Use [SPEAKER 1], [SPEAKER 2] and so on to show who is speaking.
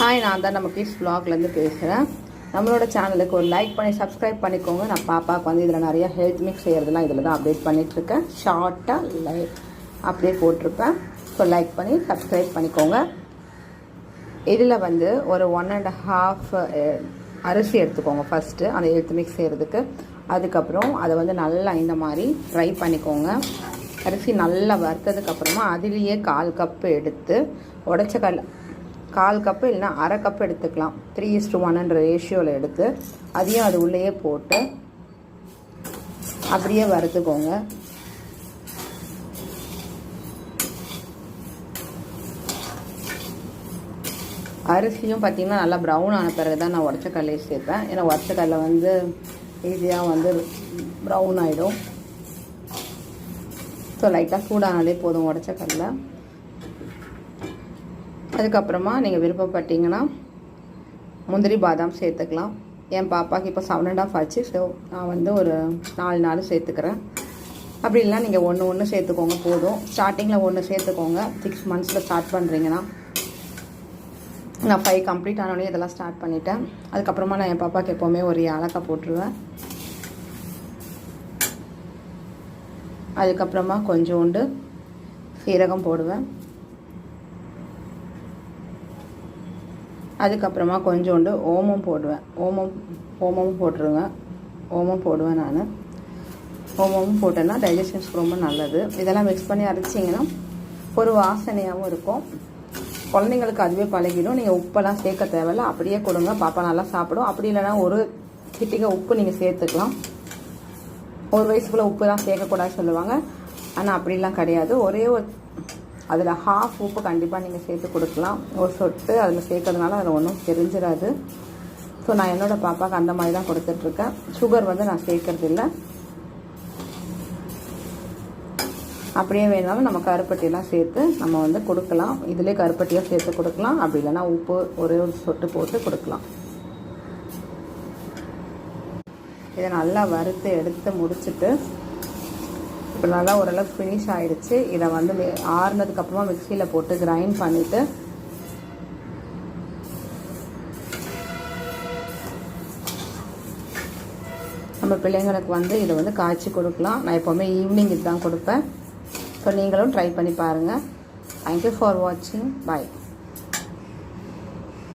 [SPEAKER 1] Hi, நான் தான் நம்ம கிட்ஸ் vlogலேருந்து பேசுகிறேன். நம்மளோட சேனலுக்கு ஒரு லைக் பண்ணி சப்ஸ்கிரைப் பண்ணிக்கோங்க. நான் பாப்பாவுக்கு வந்து இதில் நிறைய ஹெல்த் மிக்ஸ் செய்கிறதுலாம் இதில் தான் அப்டேட் பண்ணிகிட்ருக்கேன். ஷார்ட்டாக அப்படியே போட்டிருப்பேன். ஸோ லைக் பண்ணி சப்ஸ்கிரைப் பண்ணிக்கோங்க. இதில் வந்து ஒரு 1.5 அரிசி எடுத்துக்கோங்க ஃபஸ்ட்டு அந்த ஹெல்த் மிக்ஸ் செய்கிறதுக்கு. அதுக்கப்புறம் அதை வந்து நல்லா இந்த மாதிரி ஃப்ரை பண்ணிக்கோங்க. அரிசி நல்லா வறுத்ததுக்கப்புறமா அதுலேயே 1/4 கப்பு எடுத்து உடச்ச 1/4 கப்பு இல்லைனா 1/2 கப்பு எடுத்துக்கலாம். 3:1 ரேஷியோவில் எடுத்து அதையும் அது உள்ளேயே போட்டு அப்படியே வறுத்துக்கோங்க. அரிசியும் பார்த்திங்கன்னா நல்லா ப்ரௌன் ஆன பிறகு தான் நான் உடச்ச கடலையை சேர்ப்பேன். ஏன்னா உடச்ச கடலை வந்து ஈஸியாக வந்து ப்ரௌன் ஆகிடும். ஸோ லைட்டாக சூடானாலே போதும் உடச்ச கடலை. அதுக்கப்புறமா நீங்கள் விருப்பப்பட்டீங்கன்னா முந்திரி பாதாம் சேர்த்துக்கலாம். என் பாப்பாவுக்கு இப்போ 7.5 ஆச்சு. ஸோ நான் வந்து ஒரு 4 சேர்த்துக்கிறேன். அப்படி இல்லைனா நீங்கள் ஒன்று சேர்த்துக்கோங்க போதும். ஸ்டார்டிங்கில் 1 சேர்த்துக்கோங்க. 6 மந்த்ஸில் ஸ்டார்ட் பண்ணுறீங்கன்னா. நான் 5 கம்ப்ளீட் ஆனோடனே இதெல்லாம் ஸ்டார்ட் பண்ணிட்டேன். அதுக்கப்புறமா நான் என் பாப்பாவுக்கு எப்போவுமே ஒரு ஏலக்காய் போட்டுருவேன். அதுக்கப்புறமா கொஞ்சோண்டு சீரகம் போடுவேன். அதுக்கப்புறமா கொஞ்சோண்டு ஓமம் போடுவேன். ஓமமும் போட்டுருவேன். ஓமம் போடுவேன் நான். ஓமமும் போட்டேன்னா டைஜஷன்ஸ்க்கு ரொம்ப நல்லது. இதெல்லாம் மிக்ஸ் பண்ணி அரைச்சிங்கன்னா ஒரு வாசனையாகவும் இருக்கும். குழந்தைங்களுக்கு அதுவே பழகிடும். நீங்கள் உப்பெல்லாம் சேர்க்க தேவையில்ல, அப்படியே கொடுங்க. பாப்பா நல்லா சாப்பிடும். அப்படி இல்லைனா ஒரு சிட்டிகை உப்பு நீங்கள் சேர்த்துக்கலாம். 1 வயசுக்குள்ளே உப்பு தான் சேர்க்கக்கூடாது சொல்லுவாங்க. ஆனால் அப்படிலாம் கிடையாது. ஒரே ஒரு அதில் 1/2 உப்பு கண்டிப்பாக நீங்கள் சேர்த்து கொடுக்கலாம். ஒரு சொட்டு அதில் சேர்க்கறதுனால அதில் ஒன்றும் தெரிஞ்சிடாது. ஸோ நான் என்னோடய பாப்பாவுக்கு அந்த மாதிரி தான் கொடுத்துட்ருக்கேன். சுகர் வந்து நான் சேர்க்கறது இல்லை. அப்படியே வேணாலும் நம்ம கருப்பட்டியெல்லாம் சேர்த்து நம்ம வந்து கொடுக்கலாம். இதிலே கருப்பட்டியாக சேர்த்து கொடுக்கலாம். அப்படி இல்லைனா உப்பு ஒரே ஒரு சொட்டு போட்டு கொடுக்கலாம். இதை நல்லா வறுத்து எடுத்து முடிச்சுட்டு இப்போ நல்லா ஓரளவு ஃபினிஷ் ஆகிடுச்சு. இதை வந்து ஆறுனதுக்கப்புறமா மிக்சியில் போட்டு கிரைண்ட் பண்ணிவிட்டு நம்ம பிள்ளைங்களுக்கு வந்து இதை வந்து காய்ச்சி கொடுக்கலாம். நான் எப்போவுமே ஈவினிங் இது தான் கொடுப்பேன். ஸோ நீங்களும் ட்ரை பண்ணி பாருங்கள். தேங்க்யூ ஃபார் வாட்சிங். பாய்.